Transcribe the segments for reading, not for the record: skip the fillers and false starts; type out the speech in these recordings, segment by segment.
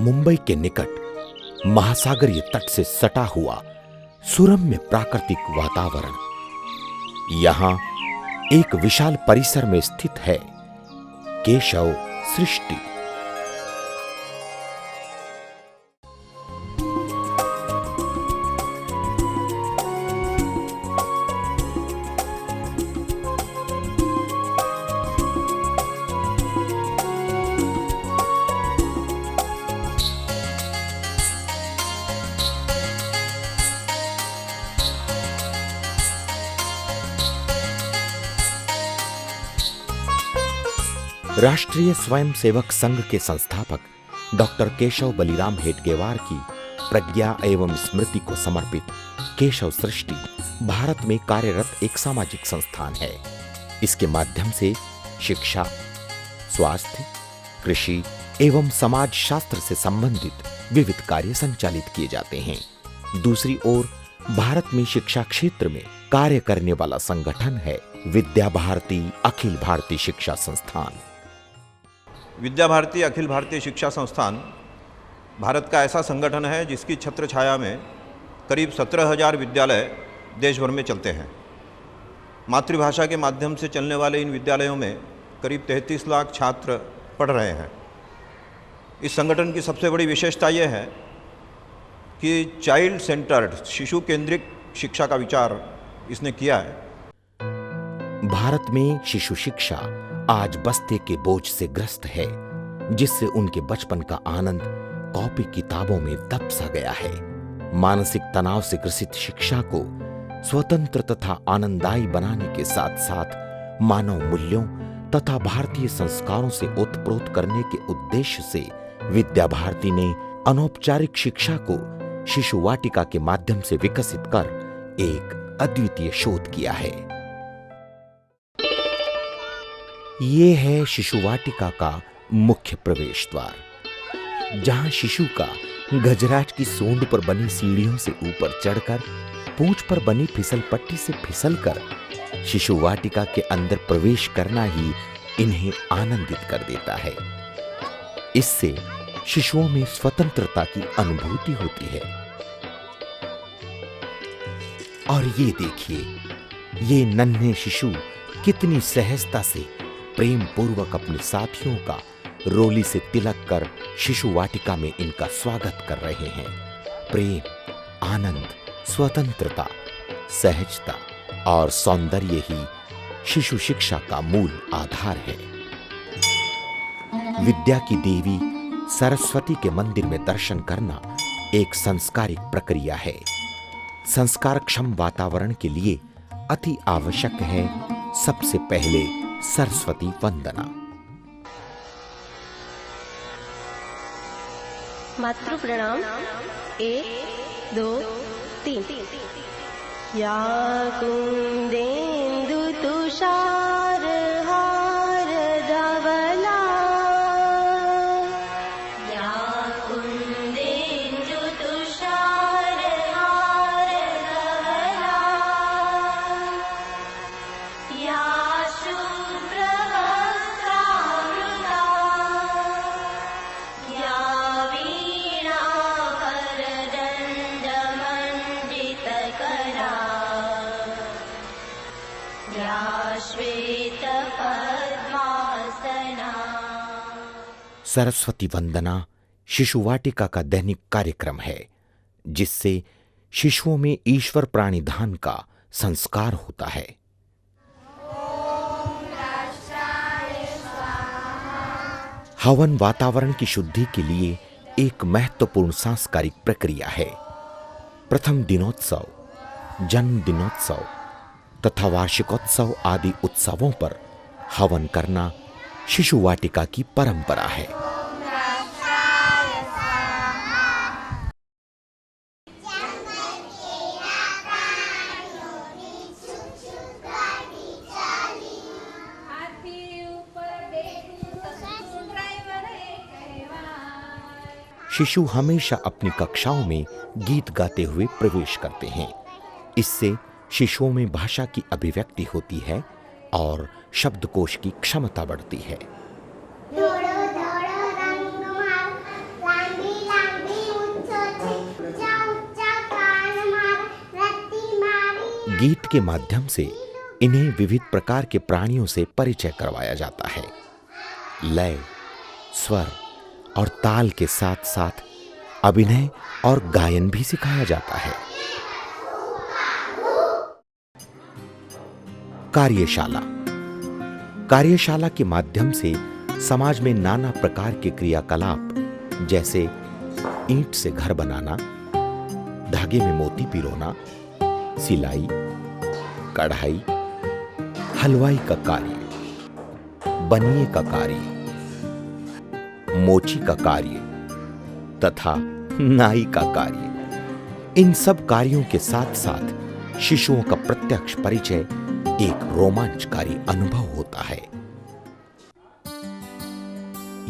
मुंबई के निकट महासागरीय तट से सटा हुआ सुरम्य प्राकृतिक वातावरण। यहां एक विशाल परिसर में स्थित है केशव सृष्टि। राष्ट्रीय स्वयंसेवक संघ के संस्थापक डॉक्टर केशव बलिराम हेडगेवार की प्रज्ञा एवं स्मृति को समर्पित केशव सृष्टि भारत में कार्यरत एक सामाजिक संस्थान है। इसके माध्यम से शिक्षा, स्वास्थ्य, कृषि एवं समाज शास्त्र से संबंधित विविध कार्य संचालित किए जाते हैं। दूसरी ओर भारत में शिक्षा क्षेत्र में कार्य करने वाला संगठन है विद्या भारती अखिल भारतीय शिक्षा संस्थान। विद्या भारती अखिल भारतीय शिक्षा संस्थान भारत का ऐसा संगठन है जिसकी छत्र छाया में करीब 17,000 विद्यालय देश भर में चलते हैं। मातृभाषा के माध्यम से चलने वाले इन विद्यालयों में करीब 33 लाख छात्र पढ़ रहे हैं। इस संगठन की सबसे बड़ी विशेषता यह है कि चाइल्ड सेंटर्ड, शिशु केंद्रित शिक्षा का विचार इसने किया है। भारत में शिशु शिक्षा आज बस्ते के बोझ से ग्रस्त है, जिससे उनके बचपन का आनंद कॉपी किताबों में दब सा गया है। मानसिक तनाव से ग्रसित शिक्षा को स्वतंत्र तथा आनंददायी बनाने के साथ साथ मानव मूल्यों तथा भारतीय संस्कारों से ओतप्रोत करने के उद्देश्य से विद्या भारती ने अनौपचारिक शिक्षा को शिशु वाटिका के माध्यम से विकसित कर एक अद्वितीय शोध किया है। ये है शिशु वाटिका का मुख्य प्रवेश द्वार, जहां शिशु का गजराज की सूंड पर बनी सीढ़ियों से ऊपर चढ़कर पूंछ पर बनी फिसल पट्टी से फिसलकर शिशु वाटिका के अंदर प्रवेश करना ही इन्हें आनंदित कर देता है। इससे शिशुओं में स्वतंत्रता की अनुभूति होती है। और ये देखिए, ये नन्हे शिशु कितनी सहजता से प्रेम पूर्वक अपने साथियों का रोली से तिलक कर शिशु वाटिका में इनका स्वागत कर रहे हैं। प्रेम, आनंद, स्वतंत्रता, सहजता और सौंदर्य ही शिशु शिक्षा का मूल आधार है। विद्या की देवी सरस्वती के मंदिर में दर्शन करना एक संस्कारिक प्रक्रिया है। संस्कारक्षम वातावरण के लिए अति आवश्यक है सबसे पहले सरस्वती वंदना। मातृ प्रणाम 1, 2, 3। या कुंदेन्दु तुषार हार धवला, या कुंदेन्दु तुषार हार धवला, या सरस्वती वंदना शिशु वाटिका का दैनिक कार्यक्रम है, जिससे शिशुओं में ईश्वर प्राणिधान का संस्कार होता है। हवन वातावरण की शुद्धि के लिए एक महत्वपूर्ण सांस्कारिक प्रक्रिया है। प्रथम दिनोत्सव, जन्म दिनोत्सव तथा वार्षिकोत्सव आदि उत्सवों पर हवन करना शिशु वाटिका की परंपरा है। शिशु हमेशा अपनी कक्षाओं में गीत गाते हुए प्रवेश करते हैं। इससे शिशुओं में भाषा की अभिव्यक्ति होती है और शब्दकोश की क्षमता बढ़ती है। गीत के माध्यम से इन्हें विविध प्रकार के प्राणियों से परिचय करवाया जाता है। लय, स्वर और ताल के साथ साथ अभिनय और गायन भी सिखाया जाता है। कार्यशाला। कार्यशाला के माध्यम से समाज में नाना प्रकार के क्रियाकलाप जैसे ईंट से घर बनाना, धागे में मोती पिरोना, सिलाई, कढ़ाई, हलवाई का कार्य, बनिए का कार्य, मोची का कार्य तथा नाई का कार्य, इन सब कार्यों के साथ साथ शिशुओं का प्रत्यक्ष परिचय एक रोमांचकारी अनुभव होता है।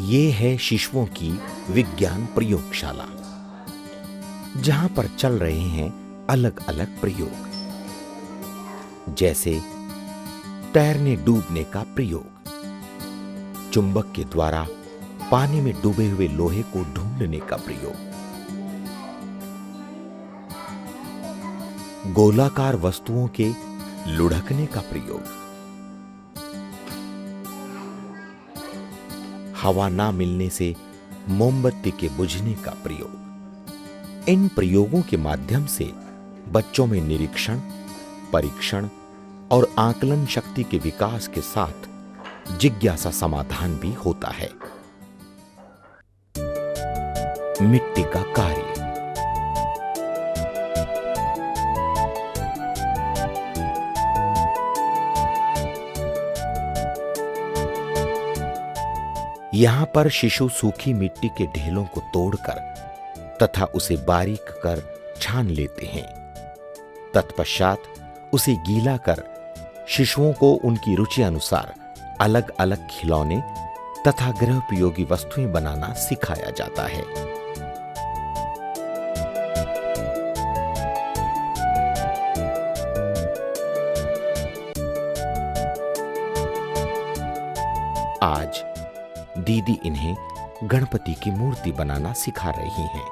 ये है शिशुओं की विज्ञान प्रयोगशाला, जहां पर चल रहे हैं अलग अलग प्रयोग, जैसे तैरने डूबने का प्रयोग, चुंबक के द्वारा पानी में डूबे हुए लोहे को ढूंढने का प्रयोग, गोलाकार वस्तुओं के लुढ़कने का प्रयोग, हवा ना मिलने से मोमबत्ती के बुझने का प्रयोग। इन प्रयोगों के माध्यम से बच्चों में निरीक्षण, परीक्षण और आकलन शक्ति के विकास के साथ जिज्ञासा समाधान भी होता है। मिट्टी का कार्य। यहां पर शिशु सूखी मिट्टी के ढेलों को तोड़कर तथा उसे बारीक कर छान लेते हैं। तत्पश्चात उसे गीला कर शिशुओं को उनकी रुचि अनुसार अलग अलग खिलौने तथा गृहोपयोगी वस्तुएं बनाना सिखाया जाता है। आज दीदी इन्हें गणपति की मूर्ति बनाना सिखा रही हैं।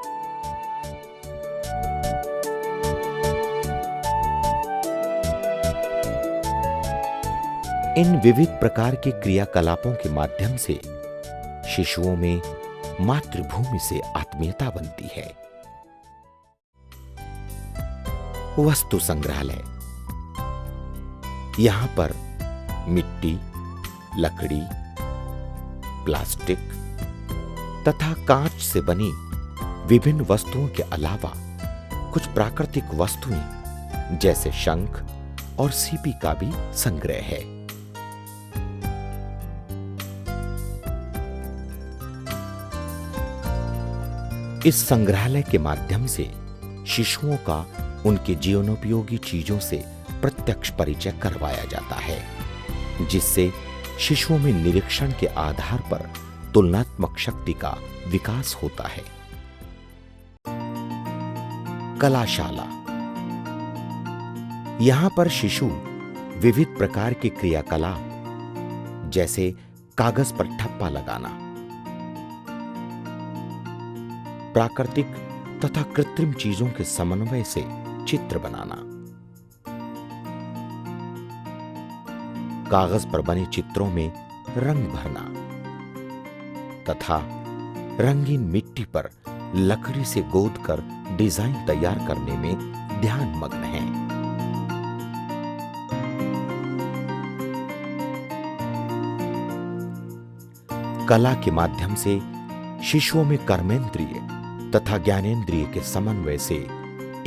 इन विविध प्रकार के क्रियाकलापों के माध्यम से शिशुओं में मातृभूमि से आत्मीयता बनती है। वस्तु संग्रहालय। यहां पर मिट्टी, लकड़ी, प्लास्टिक तथा कांच से बनी विभिन्न वस्तुओं के अलावा कुछ प्राकृतिक वस्तुएं जैसे शंख और सीपी का भी संग्रह है। इस संग्रहालय के माध्यम से शिशुओं का उनके जीवनोपयोगी चीजों से प्रत्यक्ष परिचय करवाया जाता है, जिससे शिशुओं में निरीक्षण के आधार पर तुलनात्मक शक्ति का विकास होता है। कलाशाला। यहां पर शिशु विविध प्रकार के क्रियाकलाप जैसे कागज पर ठप्पा लगाना, प्राकृतिक तथा कृत्रिम चीजों के समन्वय से चित्र बनाना, कागज पर बने चित्रों में रंग भरना तथा रंगीन मिट्टी पर लकड़ी से गोदकर डिजाइन तैयार करने में ध्यान मग्न हैं। कला के माध्यम से शिशुओं में कर्मेंद्रिय तथा ज्ञानेंद्रिय के समन्वय से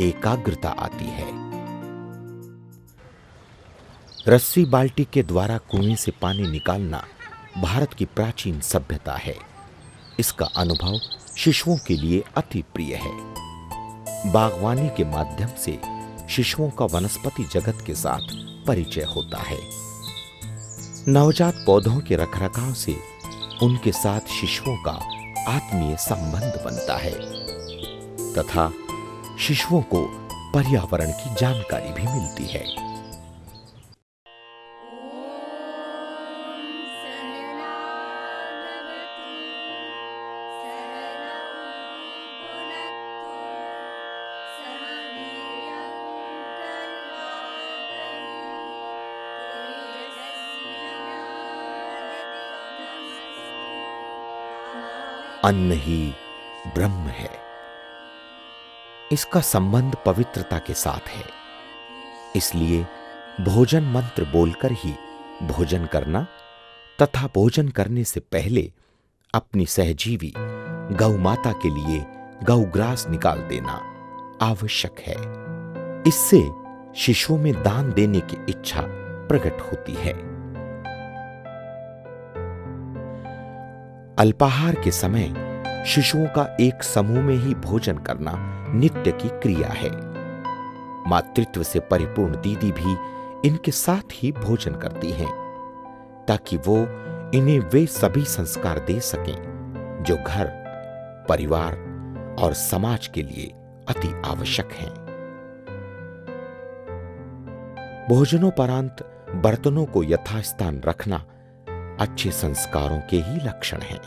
एकाग्रता आती है। रस्सी बाल्टी के द्वारा कुएं से पानी निकालना भारत की प्राचीन सभ्यता है। इसका अनुभव शिशुओं के लिए अति प्रिय है। बागवानी के माध्यम से शिशुओं का वनस्पति जगत के साथ परिचय होता है। नवजात पौधों के रखरखाव से उनके साथ शिशुओं का आत्मीय संबंध बनता है तथा शिशुओं को पर्यावरण की जानकारी भी मिलती है। अन्न ही ब्रह्म है। इसका संबंध पवित्रता के साथ है। इसलिए भोजन मंत्र बोलकर ही भोजन करना तथा भोजन करने से पहले अपनी सहजीवी गौ माता के लिए गौग्रास निकाल देना आवश्यक है। इससे शिशुओं में दान देने की इच्छा प्रकट होती है। अल्पाहार के समय शिशुओं का एक समूह में ही भोजन करना नित्य की क्रिया है। मातृत्व से परिपूर्ण दीदी भी इनके साथ ही भोजन करती हैं, ताकि वो इन्हें वे सभी संस्कार दे सकें जो घर, परिवार और समाज के लिए अति आवश्यक हैं। भोजनोपरांत बर्तनों को यथास्थान रखना अच्छे संस्कारों के ही लक्षण हैं।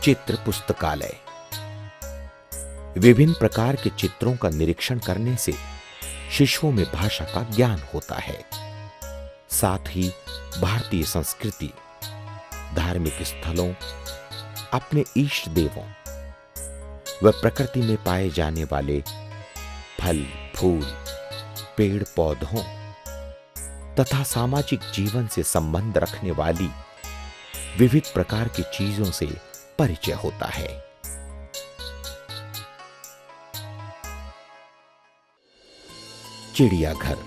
चित्र पुस्तकालय। विभिन्न प्रकार के चित्रों का निरीक्षण करने से शिशुओं में भाषा का ज्ञान होता है। साथ ही भारतीय संस्कृति, धार्मिक स्थलों, अपने इष्ट देवों व प्रकृति में पाए जाने वाले फल, फूल, पेड़ पौधों तथा सामाजिक जीवन से संबंध रखने वाली विविध प्रकार की चीजों से परिचय होता है। चिड़ियाघर।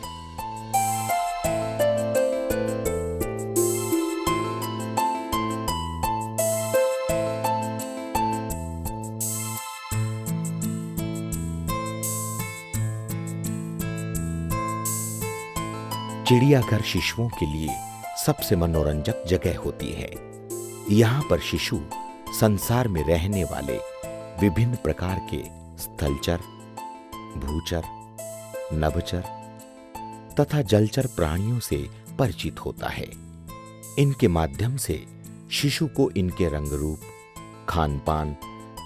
चिड़ियाघर शिशुओं के लिए सबसे मनोरंजक जगह होती है। यहाँ पर शिशु संसार में रहने वाले विभिन्न प्रकार के स्थलचर, भूचर, नभचर तथा जलचर प्राणियों से परिचित होता है। इनके माध्यम से शिशु को इनके रंग रूप, खान पान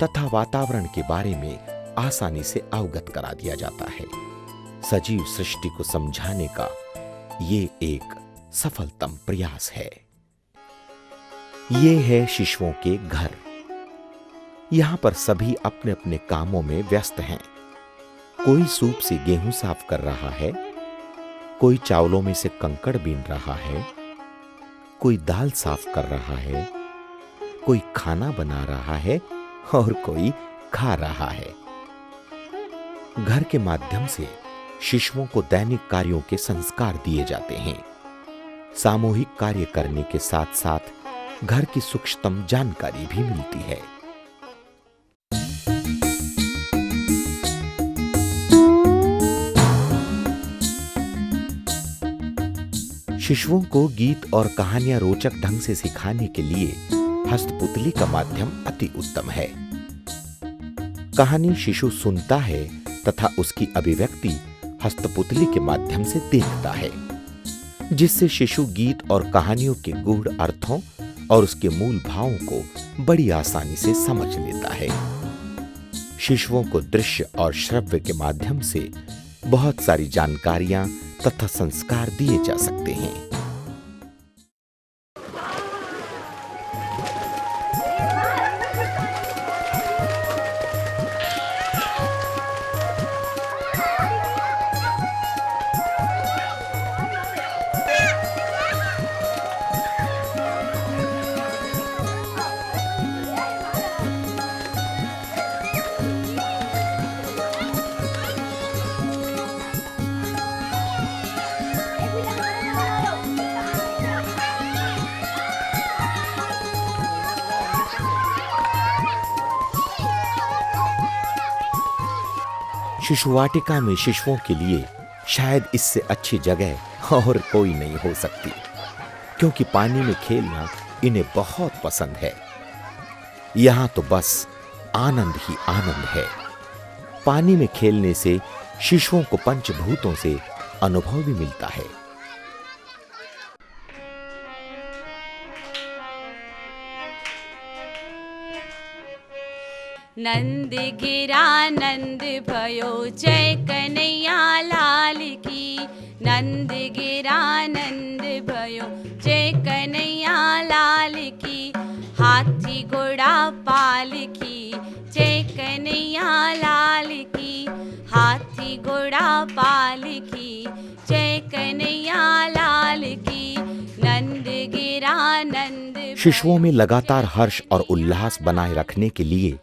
तथा वातावरण के बारे में आसानी से अवगत करा दिया जाता है। सजीव सृष्टि को समझाने का ये एक सफलतम प्रयास है। ये है शिशुओं के घर। यहां पर सभी अपने अपने कामों में व्यस्त हैं। कोई सूप से गेहूं साफ कर रहा है, कोई चावलों में से कंकड़ बीन रहा है, कोई दाल साफ कर रहा है, कोई खाना बना रहा है और कोई खा रहा है। घर के माध्यम से शिशुओं को दैनिक कार्यों के संस्कार दिए जाते हैं। सामूहिक कार्य करने के साथ साथ घर की सूक्ष्मतम जानकारी भी मिलती है। शिशुओं को गीत और कहानियां रोचक ढंग से सिखाने के लिए हस्तपुतली का माध्यम अति उत्तम है। कहानी शिशु सुनता है तथा उसकी अभिव्यक्ति हस्तपुतली के माध्यम से देखता है, जिससे शिशु गीत और कहानियों के गूढ़ अर्थों और उसके मूल भावों को बड़ी आसानी से समझ लेता है। शिशुओं को दृश्य और श्रव्य के माध्यम से बहुत सारी जानकारियां तथा संस्कार दिए जा सकते हैं। शिशुवाटिका में शिशुओं के लिए शायद इससे अच्छी जगह और कोई नहीं हो सकती, क्योंकि पानी में खेलना इन्हें बहुत पसंद है। यहाँ तो बस आनंद ही आनंद है। पानी में खेलने से शिशुओं को पंचभूतों से अनुभव भी मिलता है। नंद गिरा नंद भयो, जय कन्हैया लाल की। नंद गिरा नंद भयो जय कन्हैया लाल की, हाथी घोड़ा पाल की जय कन्हैया लाल की, हाथी घोड़ा पाल की जय कन्हैया लाल की, नंद गिरा नंद। शिशुओं में लगातार हर्ष और उल्लास बनाए रखने के लिए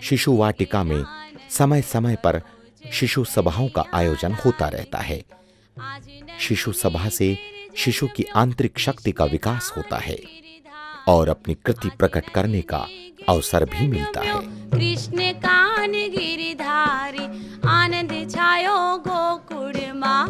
शिशु वाटिका में समय समय पर शिशु सभाओं का आयोजन होता रहता है। शिशु सभा से शिशु की आंतरिक शक्ति का विकास होता है और अपनी कृति प्रकट करने का अवसर भी मिलता है। कृष्ण कान गिरिधारी आनंद छायो गोकुल माँ,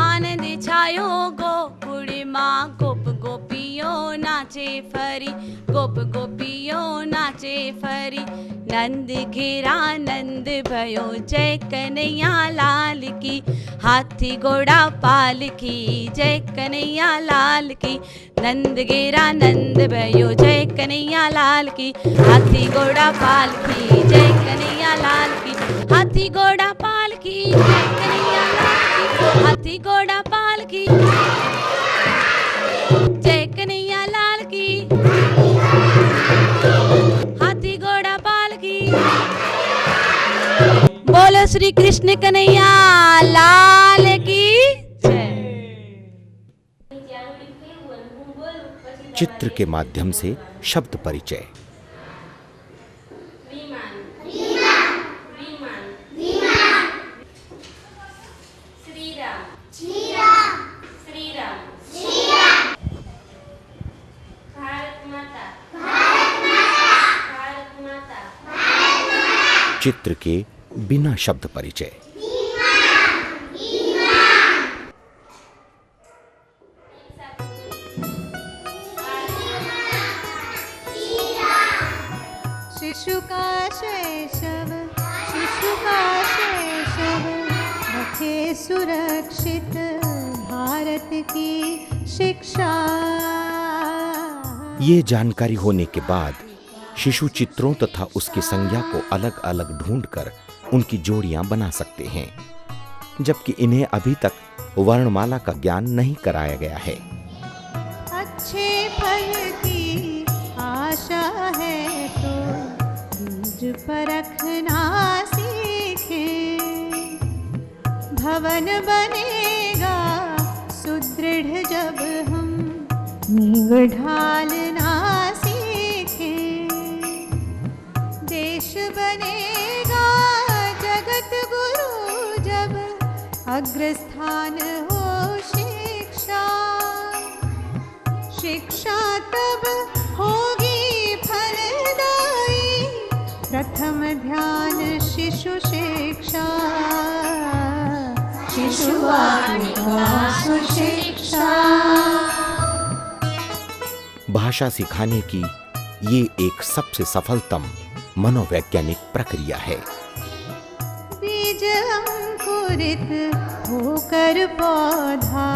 आनंद छायो गोकुल माँ, गोप गोपियों नाचे फरी, गोप गोपियों नाचे फरी, नंद घिरा नंद भयो जय कन्हैया लाल की, हाथी घोड़ा पाल की जय कन्हैया लाल की, नंद घिरा नंद भयो जय कन्हैया लाल की, हाथी घोड़ा पाल की जय कन्हैया लाल की, हाथी घोड़ा पाल की जय कन्हैया लाल की, हाथी घोड़ा पाल की जय कन्हैया लाल की, हाथी घोड़ा पाल की। बोलो श्री कृष्ण कन्हैया लाल की जय। चित्र के माध्यम से शब्द परिचय। चित्र के बिना शब्द परिचय। शिशु का शैशव, शिशु का शैशव रखे सुरक्षित भारत की शिक्षा। ये जानकारी होने के बाद शिशु चित्रों तथा उसकी संज्ञा को अलग अलग ढूंढकर उनकी जोड़ियां बना सकते हैं, जबकि इन्हें अभी तक वर्णमाला का ज्ञान नहीं कराया गया है। अच्छे फल की आशा है तो बीज परखना सीखें, भवन बनेगा सुदृढ़ जब हम नींव ढालना सीखें, देश बनेगा जगत गुरु जब अग्रस्थान हो शिक्षा, शिक्षा तब होगी फलदायी, प्रथम ध्यान शिशु शिक्षा, शिशु वाटिका सुशिक्षा। भाषा सिखाने की ये एक सबसे सफलतम मनोवैज्ञानिक प्रक्रिया है। बीज अंकुरित होकर पौधा,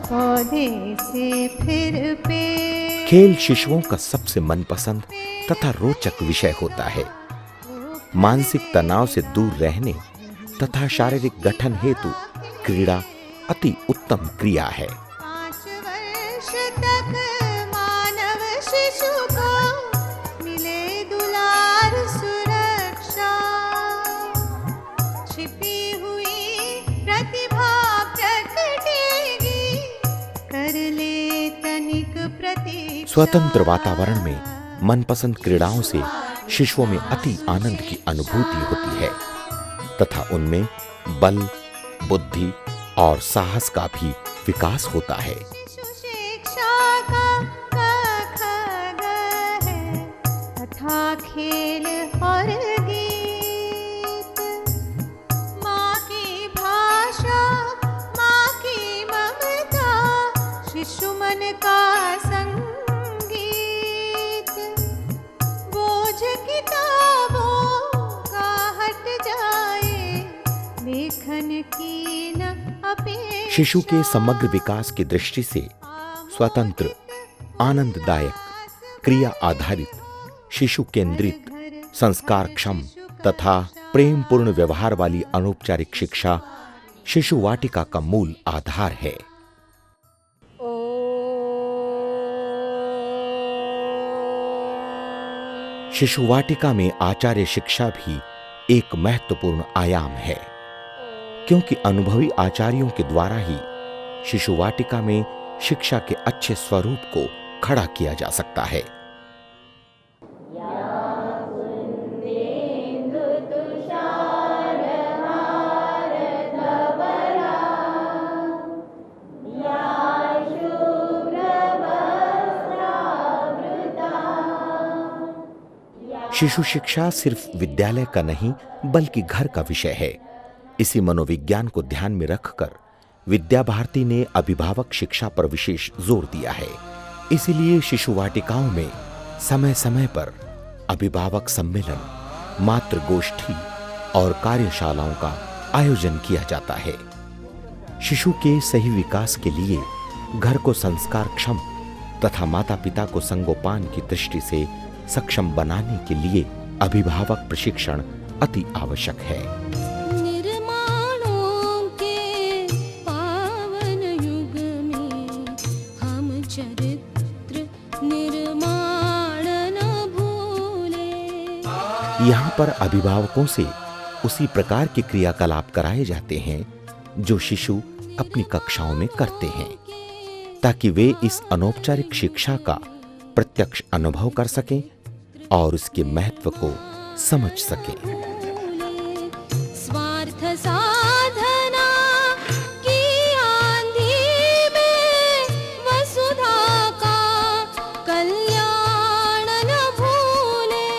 पौधे से फिर पेड़। खेल शिशुओं का सबसे मनपसंद तथा रोचक विषय होता है। मानसिक तनाव से दूर रहने तथा शारीरिक गठन हेतु क्रीड़ा अति उत्तम क्रिया है। 5 वर्ष तक मानव शिशु को मिले दुलार सुरक्षा, छिपी हुई प्रतिभा प्रकटेगी, कर ले तनिक प्रतीक्षा। स्वतंत्र वातावरण में मनपसंद क्रीड़ाओं से शिशुओं में अति आनंद की अनुभूति होती है तथा उनमें बल, बुद्धि और साहस का भी विकास होता है। शिक्षा का क ख ग है तथा खेल और गीत, माँ की भाषा, माँ की ममता, शिशु मन का संगीत, बोझ किताबों का हट जाए, लेखन की न अपेक्षा। शिशु के समग्र विकास की दृष्टि से स्वतंत्र, आनंददायक, क्रिया आधारित, शिशु केंद्रित, संस्कारक्षम तथा प्रेमपूर्ण व्यवहार वाली अनौपचारिक शिक्षा शिशु वाटिका का मूल आधार है। शिशु वाटिका में आचार्य शिक्षा भी एक महत्वपूर्ण आयाम है, क्योंकि अनुभवी आचार्यों के द्वारा ही शिशु वाटिका में शिक्षा के अच्छे स्वरूप को खड़ा किया जा सकता है। शिशु शिक्षा सिर्फ विद्यालय का नहीं बल्कि घर का विषय है। इसी मनोविज्ञान को ध्यान में रखकर विद्या भारती ने अभिभावक शिक्षा पर विशेष जोर दिया है। इसीलिए शिशु वाटिकाओं में समय समय पर अभिभावक सम्मेलन, मातृ गोष्ठी और कार्यशालाओं का आयोजन किया जाता है। शिशु के सही विकास के लिए घर को संस्कारक्षम तथा माता पिता को संगोपान की दृष्टि से सक्षम बनाने के लिए अभिभावक प्रशिक्षण अति आवश्यक है। निर्माणों के पावन युग में हम चरित्र निर्माण न भूले। यहाँ पर अभिभावकों से उसी प्रकार के क्रियाकलाप कराए जाते हैं जो शिशु अपनी कक्षाओं में करते हैं, ताकि वे इस अनौपचारिक शिक्षा का प्रत्यक्ष अनुभव कर सकें और उसके महत्व को समझ सकें। स्वार्थ साधना की आंधी में वसुधा का कल्याण न भूले।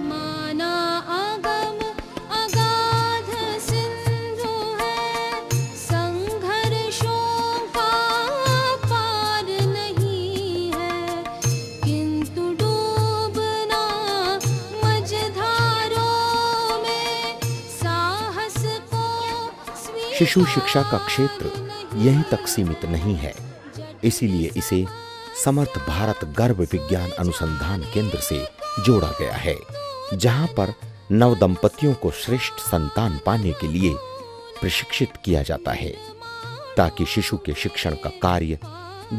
माना अगम अगाध सिंधु है, संघर्षों का पार नहीं है, किंतु डूबना मझधारों में साहस को शिशु शिक्षा का क्षेत्र यहीं तक सीमित नहीं है। इसीलिए इसे समर्थ भारत गर्भ विज्ञान अनुसंधान केंद्र से जोड़ा गया है, जहां पर नव दंपतियों को श्रेष्ठ संतान पाने के लिए प्रशिक्षित किया जाता है, ताकि शिशु के शिक्षण का कार्य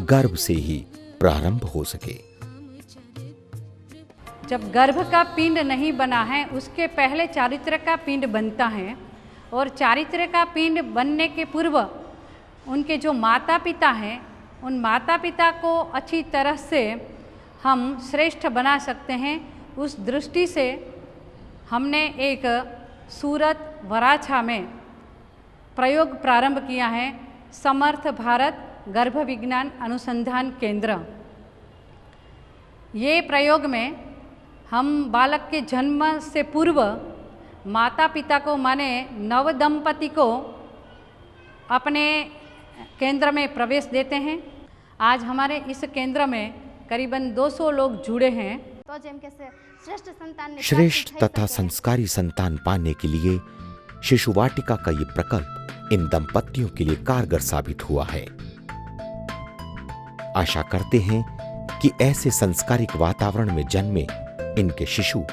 गर्भ से ही प्रारंभ हो सके। जब गर्भ का पिंड नहीं बना है, उसके पहले चारित्र का पिंड बनता है, और चारित्र का पिंड बनने के पूर्व उनके जो माता पिता हैं, उन माता पिता को अच्छी तरह से हम श्रेष्ठ बना सकते हैं। उस दृष्टि से हमने एक सूरत वराछा में प्रयोग प्रारंभ किया है, समर्थ भारत गर्भ विज्ञान अनुसंधान केंद्र। ये प्रयोग में हम बालक के जन्म से पूर्व माता पिता को माने नव दंपति को अपने केंद्र में प्रवेश देते हैं। आज हमारे इस केंद्र में करीबन 200 लोग जुड़े हैं। तो जेम के श्रेष्ठ संतान ने श्रेष्ठ तथा संस्कारी संतान पाने के लिए शिशु वाटिका का ये प्रकल्प इन दंपतियों के लिए कारगर साबित हुआ है। आशा करते हैं कि ऐसे संस्कारिक वातावरण में जन्मे इनके शिशु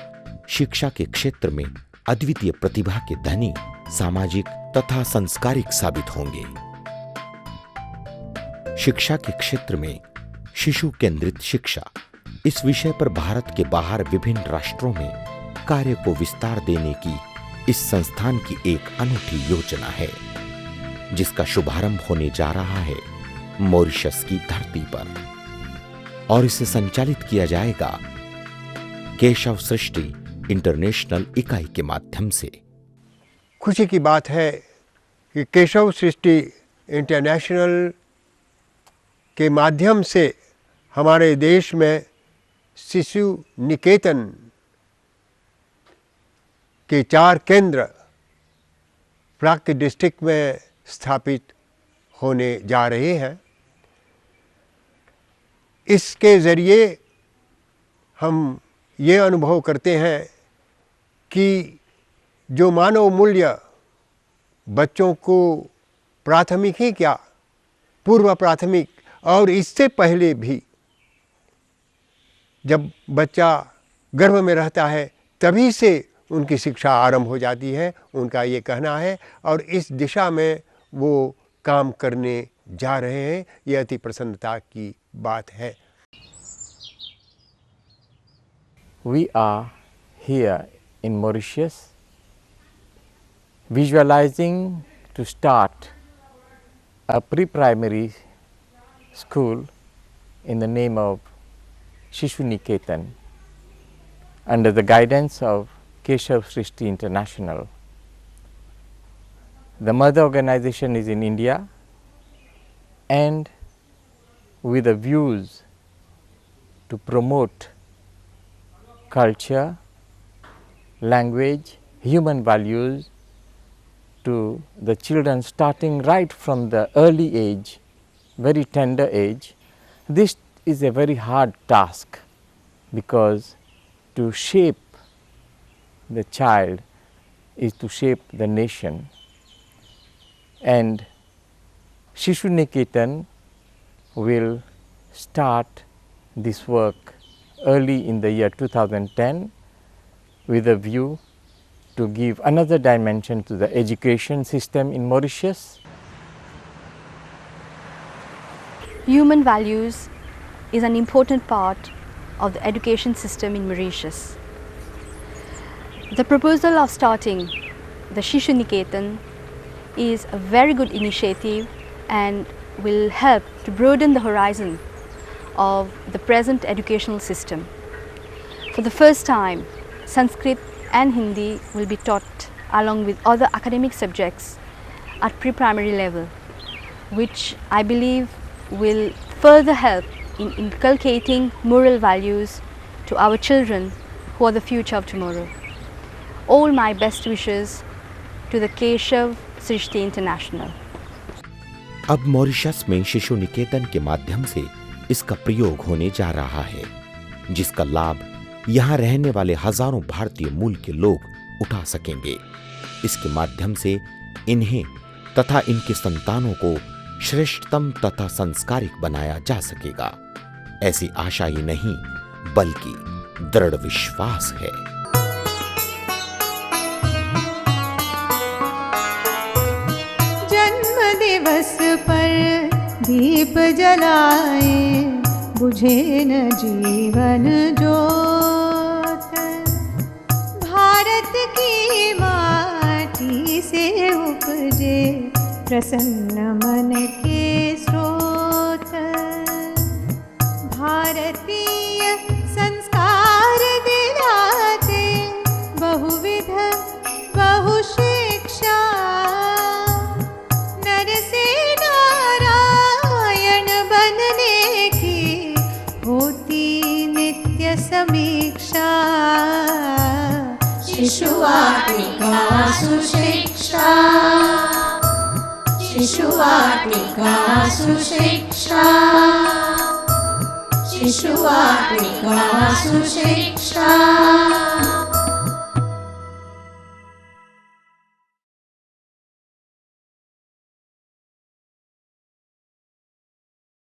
शिक्षा के क्षेत्र में अद्वितीय प्रतिभा के धनी, सामाजिक तथा संस्कारिक साबित होंगे। शिक्षा के क्षेत्र में शिशु केंद्रित शिक्षा इस विषय पर भारत के बाहर विभिन्न राष्ट्रों में कार्य को विस्तार देने की इस संस्थान की एक अनूठी योजना है, जिसका शुभारंभ होने जा रहा है मॉरिशस की धरती पर, और इसे संचालित किया जाएगा केशव सृष्टि इंटरनेशनल इकाई के माध्यम से। खुशी की बात है कि केशव सृष्टि इंटरनेशनल के माध्यम से हमारे देश में शिशु निकेतन के 4 केंद्र प्राग डिस्ट्रिक्ट में स्थापित होने जा रहे हैं। इसके ज़रिए हम ये अनुभव करते हैं कि जो मानव मूल्य बच्चों को प्राथमिक ही क्या, पूर्व प्राथमिक और इससे पहले भी जब बच्चा गर्भ में रहता है तभी से उनकी शिक्षा आरंभ हो जाती है, उनका ये कहना है। और इस दिशा में वो काम करने जा रहे हैं, ये अति प्रसन्नता की बात है। We are here in Mauritius visualizing to start a pre-primary school in the name of Shishu Niketan under the guidance of Keshav Srishti International. The mother organization is in India, and with the views to promote culture, language, human values to the children starting right from the early age, very tender age. This is a very hard task, because to shape the child is to shape the nation. And Shishu Niketan will start this work early in the year 2010 with a view to give another dimension to the education system in Mauritius. Human values is an important part of the education system in Mauritius. The proposal of starting the Shishu Niketan is a very good initiative and will help to broaden the horizon of the present educational system. For the first time, Sanskrit and Hindi will be taught along with other academic subjects at pre-primary level, which I believe will further help in inculcating moral values to our children who are the future of tomorrow. All my best wishes to the Keshav Srishti International. अब Mauritius में शिशु निकेतन के माध्यम से इसका प्रयोग होने जा रहा है, जिसका लाभ यहाँ रहने वाले हजारों भारतीय मूल के लोग उठा सकेंगे। इसके माध्यम से इन्हें तथा इनके संतानों को श्रेष्ठतम तथा संस्कारिक बनाया जा सकेगा। ऐसी आशा ही नहीं, बल्कि दृढ़ विश्वास है। जन्म दिवस पर दीप जलाए, बुझे न जीवन ज्योत। भारत की माटी से उपजे प्रसन्न मन के स्रोत। भारतीय संस्कार दिलाते बहुविध बहुशिक्षा। नर से नारायण बनने की होती नित्य समीक्षा। शिशुवाटिका सुशिक्षा, शिशुवाटिका सुशिक्षा, शिशुवाटिका सुशिक्षा।